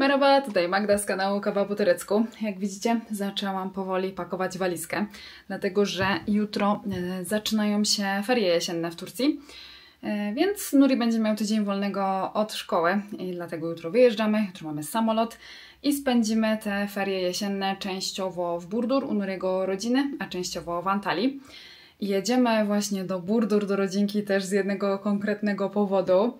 Merhaba, tutaj Magda z kanału Kawa po turecku. Jak widzicie, zaczęłam powoli pakować walizkę, dlatego że jutro zaczynają się ferie jesienne w Turcji, więc Nuri będzie miał tydzień wolnego od szkoły i dlatego jutro wyjeżdżamy, jutro mamy samolot i spędzimy te ferie jesienne częściowo w Burdur u Nuriego rodziny, a częściowo w Antalii. Jedziemy właśnie do Burdur, do rodzinki też z jednego konkretnego powodu.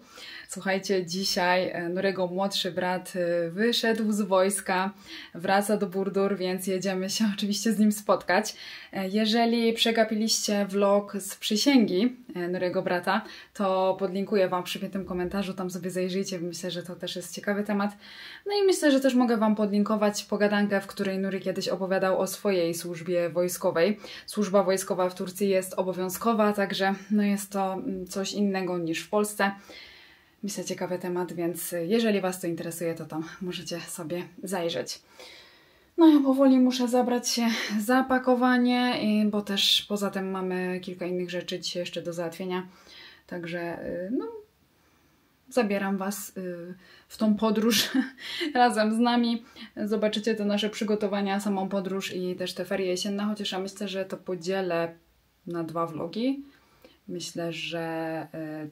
Słuchajcie, dzisiaj Nuriego młodszy brat wyszedł z wojska, wraca do Burdur, więc jedziemy się oczywiście z nim spotkać. Jeżeli przegapiliście vlog z przysięgi Nuriego brata, to podlinkuję Wam przy tym komentarzu, tam sobie zajrzyjcie, myślę, że to też jest ciekawy temat. No i myślę, że też mogę Wam podlinkować pogadankę, w której Nuri kiedyś opowiadał o swojej służbie wojskowej. Służba wojskowa w Turcji jest obowiązkowa, także no jest to coś innego niż w Polsce. Myślę, ciekawy temat, więc jeżeli Was to interesuje, to tam możecie sobie zajrzeć. No ja powoli muszę zabrać się za pakowanie, bo też poza tym mamy kilka innych rzeczy dzisiaj jeszcze do załatwienia. Także no, zabieram Was w tą podróż razem z nami. Zobaczycie te nasze przygotowania, samą podróż i też te ferie jesienne, chociaż ja myślę, że to podzielę na 2 vlogi. Myślę, że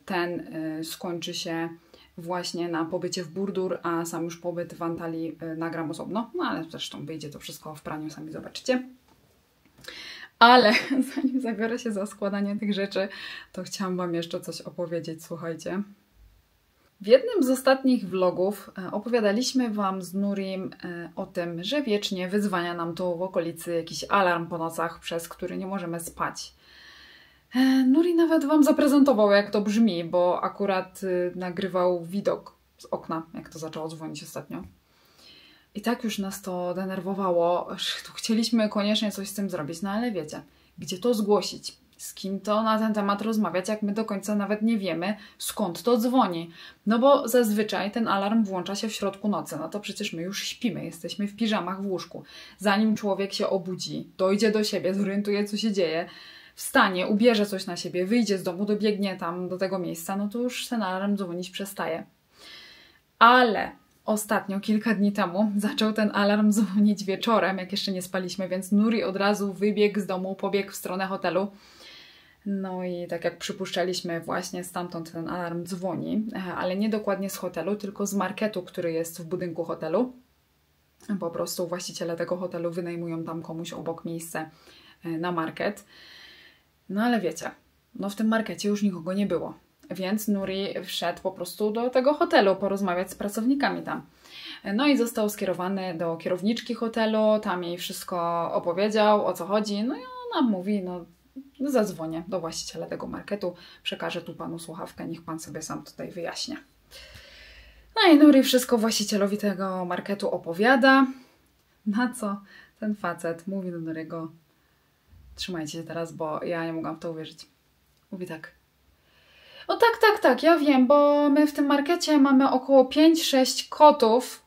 ten skończy się właśnie na pobycie w Burdur, a sam już pobyt w Antalii nagram osobno. No ale zresztą wyjdzie to wszystko w praniu, sami zobaczycie. Ale zanim zabiorę się za składanie tych rzeczy, to chciałam Wam jeszcze coś opowiedzieć, słuchajcie. W jednym z ostatnich vlogów opowiadaliśmy Wam z Nurim o tym, że wiecznie wyzwania nam tu w okolicy jakiś alarm po nocach, przez który nie możemy spać. Nuri nawet Wam zaprezentował, jak to brzmi, bo akurat nagrywał widok z okna, jak to zaczęło dzwonić ostatnio. I tak już nas to denerwowało, że tu chcieliśmy koniecznie coś z tym zrobić, no ale wiecie, gdzie to zgłosić? Z kim to na ten temat rozmawiać, jak my do końca nawet nie wiemy, skąd to dzwoni. No bo zazwyczaj ten alarm włącza się w środku nocy, no to przecież my już śpimy, jesteśmy w piżamach w łóżku. Zanim człowiek się obudzi, dojdzie do siebie, zorientuje, co się dzieje, wstanie, ubierze coś na siebie, wyjdzie z domu, dobiegnie tam do tego miejsca, no to już ten alarm dzwonić przestaje. Ale ostatnio, kilka dni temu, zaczął ten alarm dzwonić wieczorem, jak jeszcze nie spaliśmy, więc Nuri od razu wybiegł z domu, pobiegł w stronę hotelu. No i tak jak przypuszczaliśmy, właśnie stamtąd ten alarm dzwoni, ale nie dokładnie z hotelu, tylko z marketu, który jest w budynku hotelu. Po prostu właściciele tego hotelu wynajmują tam komuś obok miejsce na market. No ale wiecie, no w tym markecie już nikogo nie było, więc Nuri wszedł po prostu do tego hotelu porozmawiać z pracownikami tam. No i został skierowany do kierowniczki hotelu, tam jej wszystko opowiedział, o co chodzi, no i ona mówi, no zadzwonię do właściciela tego marketu, przekażę tu Panu słuchawkę, niech Pan sobie sam tutaj wyjaśnia. No i Nuri wszystko właścicielowi tego marketu opowiada, na co ten facet mówi do Nuriego: trzymajcie się teraz, bo ja nie mogłam w to uwierzyć. Mówi tak: o tak, ja wiem, bo my w tym markecie mamy około 5-6 kotów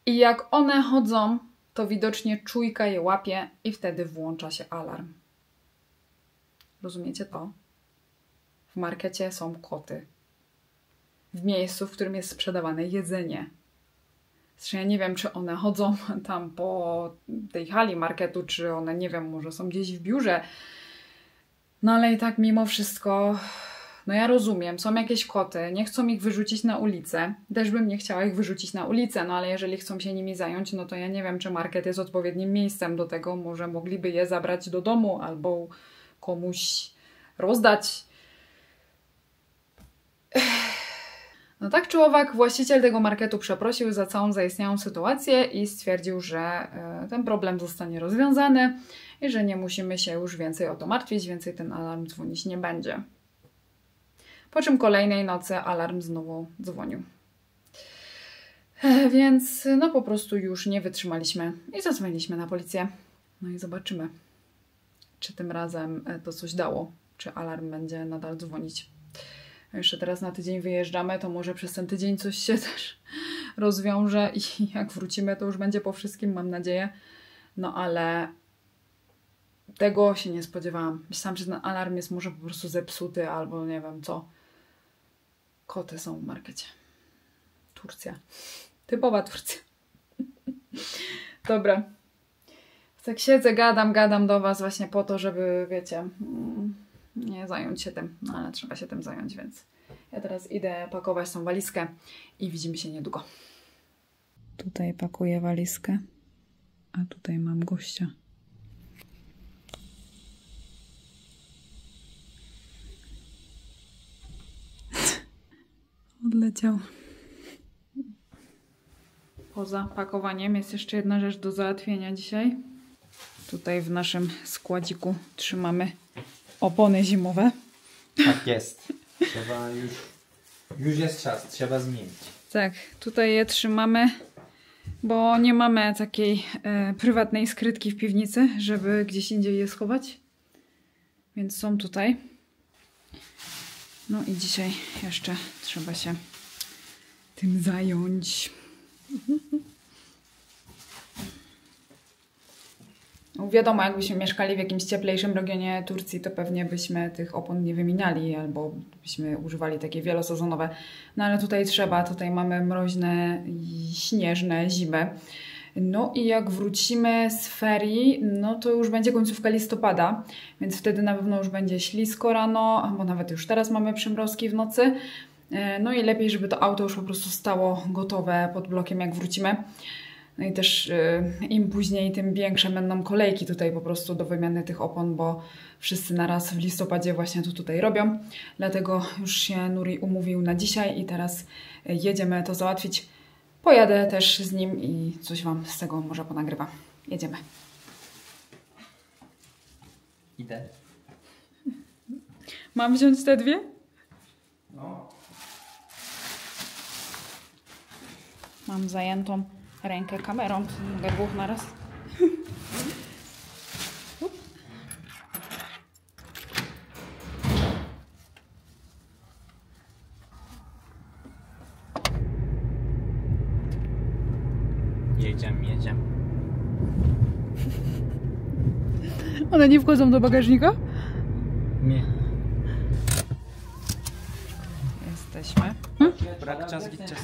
i jak one chodzą, to widocznie czujka je łapie i wtedy włącza się alarm. Rozumiecie to? W markecie są koty. W miejscu, w którym jest sprzedawane jedzenie. Zresztą ja nie wiem, czy one chodzą tam po tej hali marketu, czy one, nie wiem, może są gdzieś w biurze. No ale i tak mimo wszystko, no ja rozumiem, są jakieś koty, nie chcą ich wyrzucić na ulicę. Też bym nie chciała ich wyrzucić na ulicę, no ale jeżeli chcą się nimi zająć, no to ja nie wiem, czy market jest odpowiednim miejscem do tego. Może mogliby je zabrać do domu albo komuś rozdać. No tak czy owak, właściciel tego marketu przeprosił za całą zaistniałą sytuację i stwierdził, że ten problem zostanie rozwiązany i że nie musimy się już więcej o to martwić, więcej ten alarm dzwonić nie będzie. Po czym kolejnej nocy alarm znowu dzwonił. Więc no po prostu już nie wytrzymaliśmy i zadzwoniliśmy na policję. No i zobaczymy, czy tym razem to coś dało, czy alarm będzie nadal dzwonić. Jeszcze teraz na tydzień wyjeżdżamy, to może przez ten tydzień coś się też rozwiąże i jak wrócimy, to już będzie po wszystkim, mam nadzieję. No ale tego się nie spodziewałam. Myślałam, że ten alarm jest może po prostu zepsuty albo nie wiem co. Koty są w markecie. Turcja. Typowa Turcja. Dobra. Tak siedzę, gadam do Was właśnie po to, żeby, wiecie, nie zająć się tym. No ale trzeba się tym zająć, więc ja teraz idę pakować tą walizkę i widzimy się niedługo. Tutaj pakuję walizkę, a tutaj mam gościa. Odleciał. Poza pakowaniem jest jeszcze jedna rzecz do załatwienia dzisiaj. Tutaj w naszym składziku trzymamy opony zimowe. Tak jest. Trzeba już jest czas, trzeba zmienić. Tak, tutaj je trzymamy, bo nie mamy takiej prywatnej skrytki w piwnicy, żeby gdzieś indziej je schować. Więc są tutaj. No i dzisiaj jeszcze trzeba się tym zająć. No wiadomo, jakbyśmy mieszkali w jakimś cieplejszym regionie Turcji, to pewnie byśmy tych opon nie wymieniali, albo byśmy używali takie wielosezonowe. No ale tutaj trzeba, tutaj mamy mroźne i śnieżne zimy. No i jak wrócimy z ferii, no to już będzie końcówka listopada, więc wtedy na pewno już będzie ślisko rano, albo nawet już teraz mamy przymrozki w nocy. No i lepiej, żeby to auto już po prostu stało gotowe pod blokiem, jak wrócimy. No i też im później, tym większe będą kolejki tutaj po prostu do wymiany tych opon, bo wszyscy naraz w listopadzie właśnie to tutaj robią. Dlatego już się Nuri umówił na dzisiaj i teraz jedziemy to załatwić. Pojadę też z nim i coś Wam z tego może ponagrywam. Jedziemy. Idę. Mam wziąć te dwie? No. Mam zajętą rękę kamerą, mogę dwóch na raz. Jedziemy. One nie wchodzą do bagażnika? Nie. Jesteśmy. Bırak çaz gideceğiz.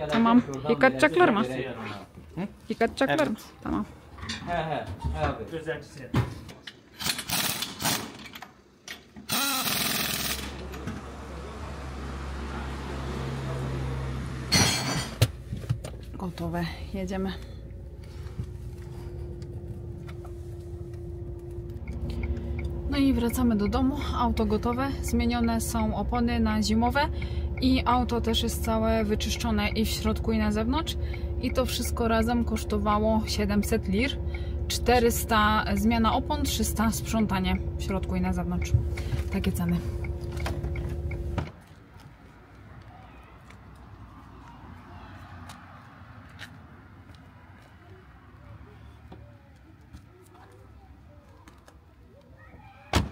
Tamam. Yıkatacaklar mı? Yıkatacaklar mı? Tamam. He abi. Gotowe. Jedziemy. No i wracamy do domu. Auto gotowe. Zmienione są opony na zimowe i auto też jest całe wyczyszczone i w środku, i na zewnątrz. I to wszystko razem kosztowało 700 lir. 400 zmiana opon, 300 sprzątanie w środku i na zewnątrz. Takie ceny.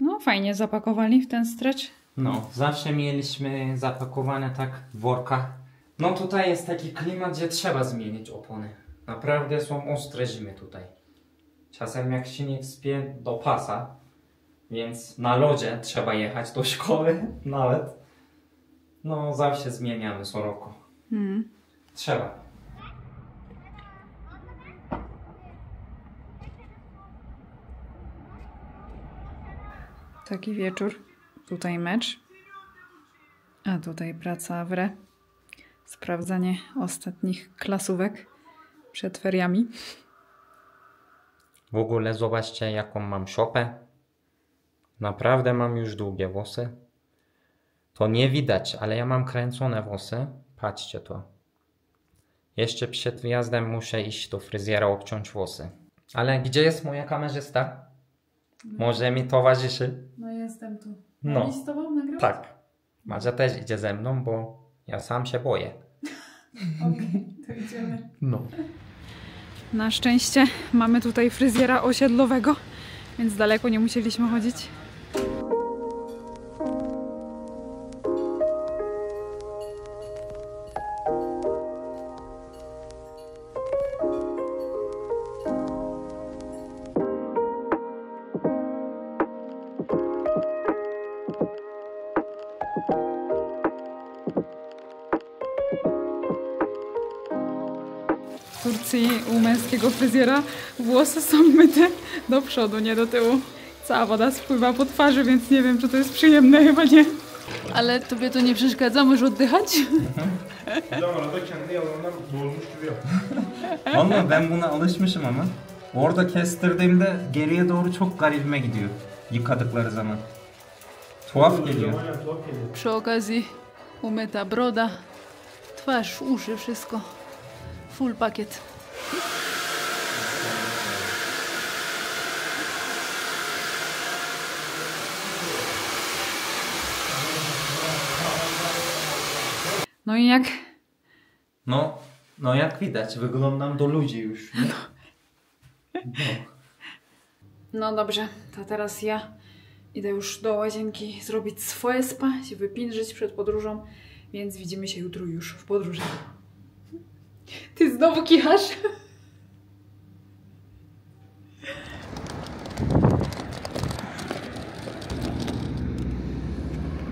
No fajnie zapakowali w ten stretch. No, zawsze mieliśmy zapakowane tak w workach. No tutaj jest taki klimat, gdzie trzeba zmienić opony. Naprawdę są ostre zimy tutaj. Czasem jak się nie wspie do pasa, więc na lodzie trzeba jechać do szkoły nawet. No zawsze zmieniamy co roku. Trzeba. Taki wieczór. Tutaj mecz. A tutaj praca w re. Sprawdzanie ostatnich klasówek przed feriami. W ogóle zobaczcie, jaką mam szopę. Naprawdę mam już długie włosy. To nie widać, ale ja mam kręcone włosy. Patrzcie to. Jeszcze przed wyjazdem muszę iść do fryzjera obciąć włosy. Ale gdzie jest moja kamerzysta? Może mi towarzyszy? No jestem tu. No. Z tobą nagrywać? Tak. Madzia też idzie ze mną, bo ja sam się boję. Okej, to idziemy. No. Na szczęście mamy tutaj fryzjera osiedlowego, więc daleko nie musieliśmy chodzić. Turcji u męskiego fryzjera. Włosy są myte do przodu, nie do tyłu. Cała woda spływa po twarzy, więc nie wiem, czy to jest przyjemne, chyba nie. Ale tobie to nie przeszkadza? Możesz oddychać? Vallahi ben buna alışmışım ama. Orada kestirdiğimde geriye doğru çok garibime gidiyor. Yıkadıkları zaman. Tuhaf geliyor. Przy okazji umyta broda, twarz, uszy, wszystko. Full pakiet. No i jak? No jak widać, wyglądam do ludzi już. Nie? No dobrze, to teraz ja idę już do łazienki zrobić swoje spa, się wypindrzyć przed podróżą, więc widzimy się jutro już w podróży. Ty znowu kichasz?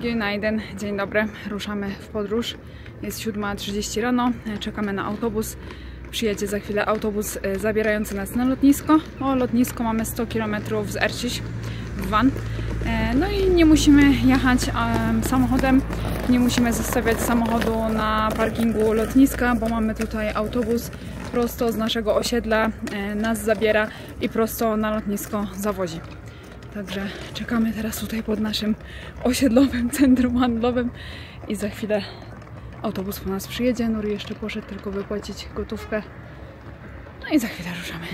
Günaydın, dzień dobry, ruszamy w podróż. Jest 7:30 rano, czekamy na autobus. Przyjedzie za chwilę autobus zabierający nas na lotnisko. O, lotnisko mamy 100 km z Erciś w Van. No i nie musimy jechać samochodem, nie musimy zostawiać samochodu na parkingu lotniska, bo mamy tutaj autobus prosto z naszego osiedla, nas zabiera i prosto na lotnisko zawozi. Także czekamy teraz tutaj pod naszym osiedlowym centrum handlowym i za chwilę autobus po nas przyjedzie. Nuri jeszcze poszedł tylko wypłacić gotówkę. No i za chwilę ruszamy.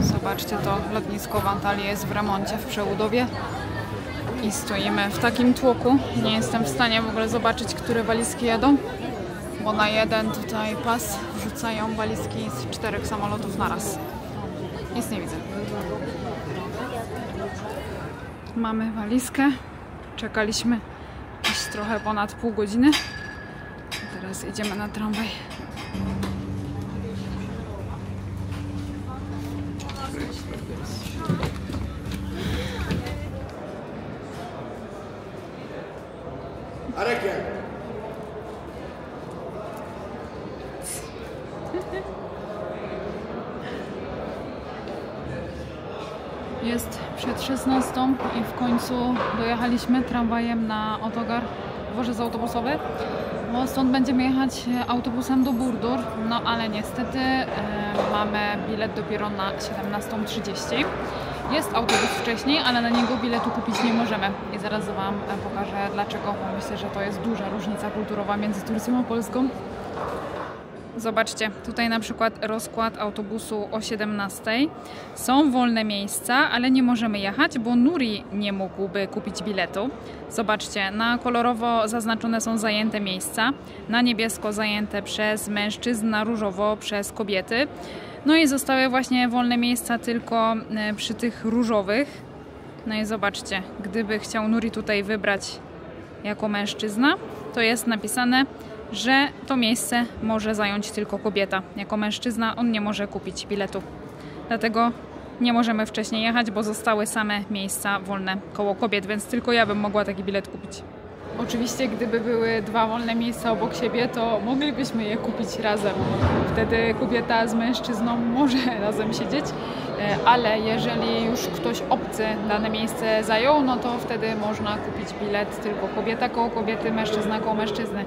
Zobaczcie, to lotnisko w Antalii jest w remoncie, w przebudowie i stoimy w takim tłoku. Nie jestem w stanie w ogóle zobaczyć, które walizki jadą, bo na jeden tutaj pas wrzucają walizki z 4 samolotów naraz. Nic nie widzę. Mamy walizkę. Czekaliśmy już trochę ponad pół godziny. Teraz idziemy na tramwaj. Jest przed 16 i w końcu dojechaliśmy tramwajem na autogar, dworzec autobusowy, bo stąd będziemy jechać autobusem do Burdur, no ale niestety mamy bilet dopiero na 17:30. Jest autobus wcześniej, ale na niego biletu kupić nie możemy i zaraz Wam pokażę dlaczego, bo myślę, że to jest duża różnica kulturowa między Turcją a Polską. Zobaczcie, tutaj na przykład rozkład autobusu o 17:00. Są wolne miejsca, ale nie możemy jechać, bo Nuri nie mógłby kupić biletu. Zobaczcie, na kolorowo zaznaczone są zajęte miejsca, na niebiesko zajęte przez mężczyzn, na różowo przez kobiety. No i zostały właśnie wolne miejsca tylko przy tych różowych. No i zobaczcie, gdyby chciał Nuri tutaj wybrać jako mężczyzna, to jest napisane że to miejsce może zająć tylko kobieta. Jako mężczyzna on nie może kupić biletu. Dlatego nie możemy wcześniej jechać, bo zostały same miejsca wolne koło kobiet, więc tylko ja bym mogła taki bilet kupić. Oczywiście, gdyby były dwa wolne miejsca obok siebie, to moglibyśmy je kupić razem. Wtedy kobieta z mężczyzną może razem siedzieć, ale jeżeli już ktoś obcy dane miejsce zajął, no to wtedy można kupić bilet tylko kobieta koło kobiety, mężczyzna koło mężczyzny.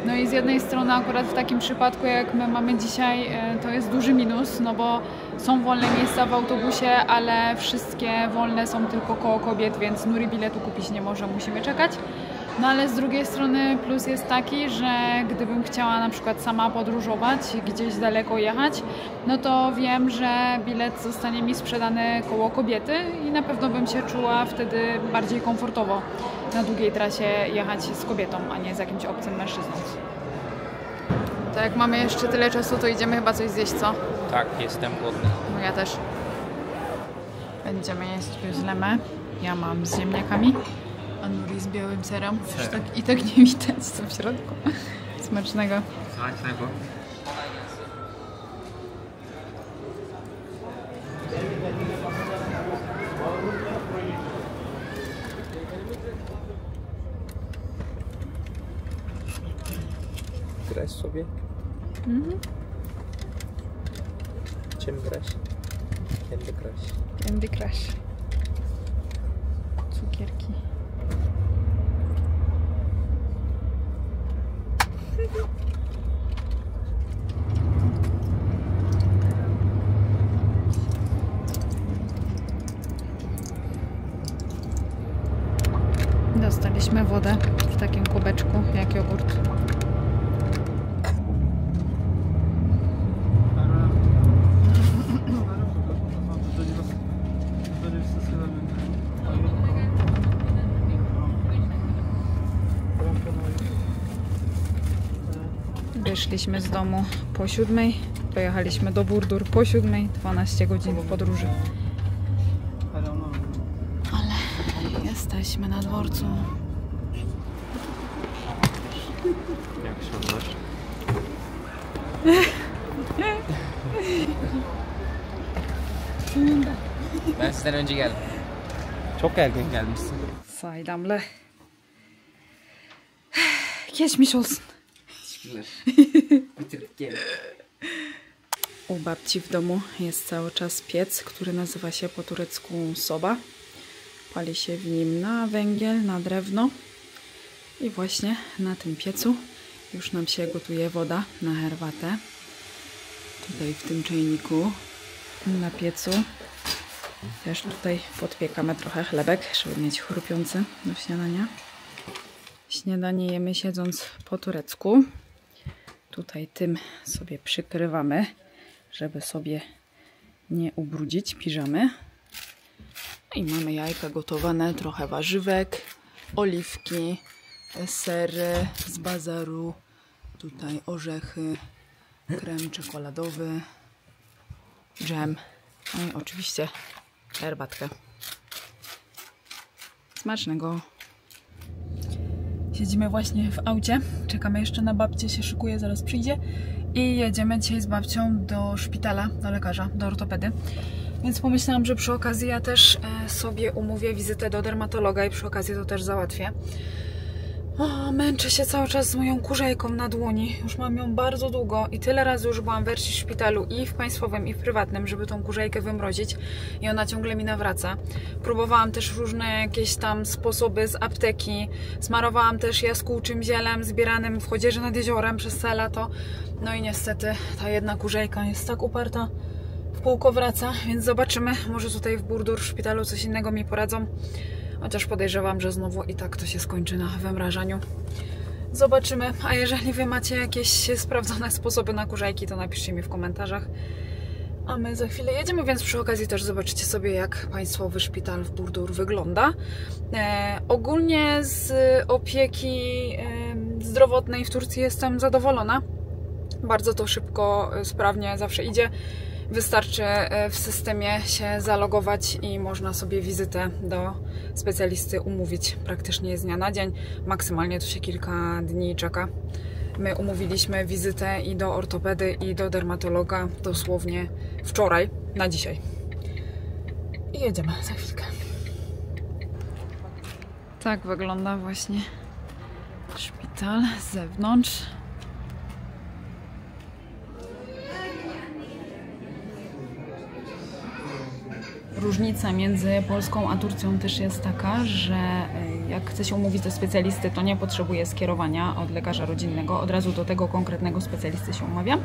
No i z jednej strony akurat w takim przypadku, jak my mamy dzisiaj, to jest duży minus, no bo są wolne miejsca w autobusie, ale wszystkie wolne są tylko koło kobiet, więc Nuri biletu kupić nie może, musimy czekać. No ale z drugiej strony plus jest taki, że gdybym chciała na przykład sama podróżować, gdzieś daleko jechać, no to wiem, że bilet zostanie mi sprzedany koło kobiety i na pewno bym się czuła wtedy bardziej komfortowo na długiej trasie jechać z kobietą, a nie z jakimś obcym mężczyzną. To jak mamy jeszcze tyle czasu, to idziemy chyba coś zjeść, co? Tak, jestem głodny. No ja też. Będziemy jeść gözleme. Ja mam z ziemniakami, a Nuri z białym serem. I tak nie widać, co w środku. Smacznego. Smacznego. Grasz sobie? Czym grasz? Candy Crush. Candy Crush. Cukierki. Dostaliśmy wodę w takim kubeczku jak jogurt. Wyszliśmy z domu po 7, pojechaliśmy do Burdur po 7, 12 godzin podróży. Ale jesteśmy na dworcu. Jak się masz? Ben sizden önce geldim. Çok erken gelmişsin. Saydamlı. Geçmiş olsun. Bitirip gel. U babci w domu jest cały czas piec, który nazywa się po turecku soba. Pali się w nim na węgiel, na drewno. I właśnie na tym piecu już nam się gotuje woda na herbatę. Tutaj w tym czajniku na piecu też tutaj podpiekamy trochę chlebek, żeby mieć chrupiący do śniadania. Śniadanie jemy siedząc po turecku. Tutaj tym sobie przykrywamy, żeby sobie nie ubrudzić piżamy. I mamy jajka gotowane, trochę warzywek, oliwki, sery z bazaru, tutaj orzechy, krem czekoladowy, dżem, no i oczywiście herbatkę. Smacznego! Siedzimy właśnie w aucie, czekamy jeszcze na babcię, się szykuje, zaraz przyjdzie i jedziemy dzisiaj z babcią do szpitala, do lekarza, do ortopedy. Więc pomyślałam, że przy okazji ja też sobie umówię wizytę do dermatologa i przy okazji to też załatwię. O, męczę się cały czas z moją kurzejką na dłoni. Już mam ją bardzo długo i tyle razy już byłam w wersji szpitalu i w państwowym i w prywatnym, żeby tą kurzejkę wymrozić i ona ciągle mi nawraca. Próbowałam też różne jakieś tam sposoby z apteki. Smarowałam też jaskółczym zielem zbieranym w Chodzieży nad Jeziorem przez całe lato. No i niestety ta jedna kurzejka jest tak uparta, w kółko wraca, więc zobaczymy. Może tutaj w Burdur w szpitalu coś innego mi poradzą. Chociaż podejrzewam, że znowu i tak to się skończy na wymrażaniu. Zobaczymy. A jeżeli wy macie jakieś sprawdzone sposoby na kurzajki, to napiszcie mi w komentarzach. A my za chwilę jedziemy, więc przy okazji też zobaczycie sobie, jak państwowy szpital w Burdur wygląda. Ogólnie z opieki zdrowotnej w Turcji jestem zadowolona. Bardzo to szybko, sprawnie zawsze idzie. Wystarczy w systemie się zalogować i można sobie wizytę do specjalisty umówić praktycznie z dnia na dzień. Maksymalnie to się kilka dni czeka. My umówiliśmy wizytę i do ortopedy, i do dermatologa dosłownie wczoraj na dzisiaj. I jedziemy za chwilkę. Tak wygląda właśnie szpital z zewnątrz. Różnica między Polską a Turcją też jest taka, że jak chce się umówić do specjalisty, to nie potrzebuje skierowania od lekarza rodzinnego, od razu do tego konkretnego specjalisty się umawiam.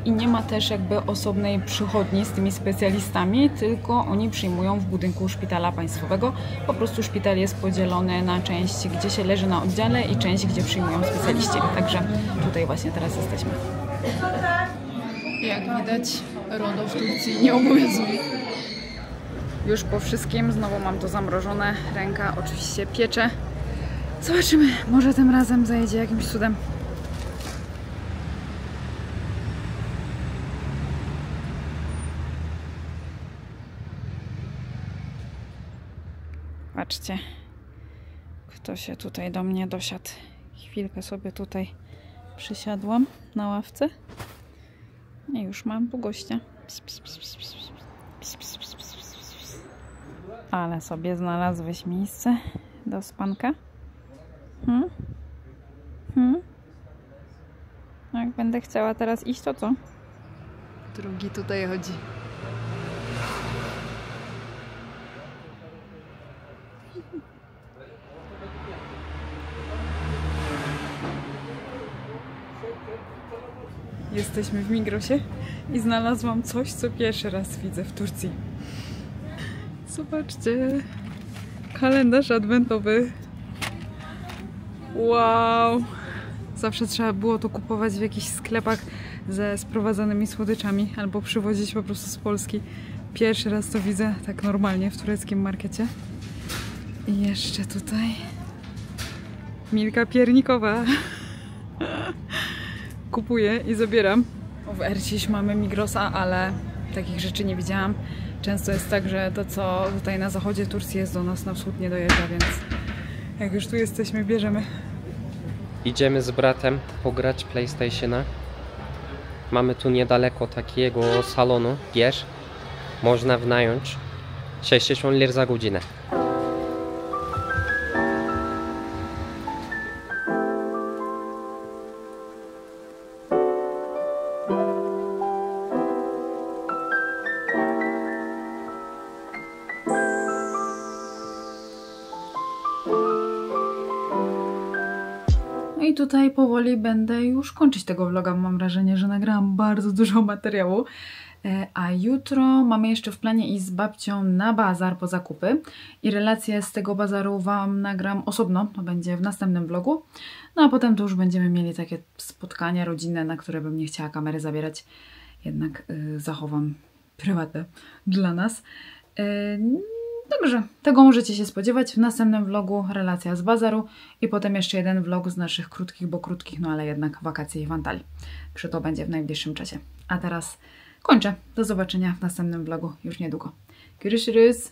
I nie ma też jakby osobnej przychodni z tymi specjalistami, tylko oni przyjmują w budynku szpitala państwowego. Po prostu szpital jest podzielony na część, gdzie się leży na oddziale i część, gdzie przyjmują specjaliści. Także tutaj właśnie teraz jesteśmy. Jak widać, RODO w Turcji nie obowiązuje. Już po wszystkim, znowu mam to zamrożone, ręka oczywiście piecze. Zobaczymy, może tym razem zajedzie jakimś cudem. Patrzcie, kto się tutaj do mnie dosiadł. Chwilkę sobie tutaj przysiadłam na ławce i już mam tu gościa. Pis, pis, pis, pis, pis, pis, pis, pis, pis. Ale sobie znalazłeś miejsce do spanka? Jak będę chciała teraz iść, to co? Drugi tutaj chodzi. Jesteśmy w Migrosie i znalazłam coś, co pierwszy raz widzę w Turcji. Zobaczcie, kalendarz adwentowy. Wow! Zawsze trzeba było to kupować w jakichś sklepach ze sprowadzanymi słodyczami albo przywozić po prostu z Polski. Pierwszy raz to widzę tak normalnie w tureckim markecie. I jeszcze tutaj Milka piernikowa. Kupuję i zabieram. W Erciś mamy Migrosa, ale takich rzeczy nie widziałam. Często jest tak, że to, co tutaj na zachodzie Turcji jest, do nas na wschód nie dojeżdża, więc jak już tu jesteśmy, bierzemy. Idziemy z bratem pograć PlayStationa. Mamy tu niedaleko takiego salonu, wiesz, można wynająć 60 lir za godzinę. I tutaj powoli będę już kończyć tego vloga. Mam wrażenie, że nagrałam bardzo dużo materiału. A jutro mamy jeszcze w planie iść z babcią na bazar po zakupy. I relację z tego bazaru Wam nagram osobno. To będzie w następnym vlogu. No a potem to już będziemy mieli takie spotkania rodzinne, na które bym nie chciała kamery zabierać. Jednak zachowam prywatne dla nas. Dobrze, tego możecie się spodziewać w następnym vlogu, relacja z bazaru i potem jeszcze jeden vlog z naszych krótkich, bo krótkich, no ale jednak wakacji w Antalii. Przy to będzie w najbliższym czasie. A teraz kończę. Do zobaczenia w następnym vlogu już niedługo. Görüşürüz.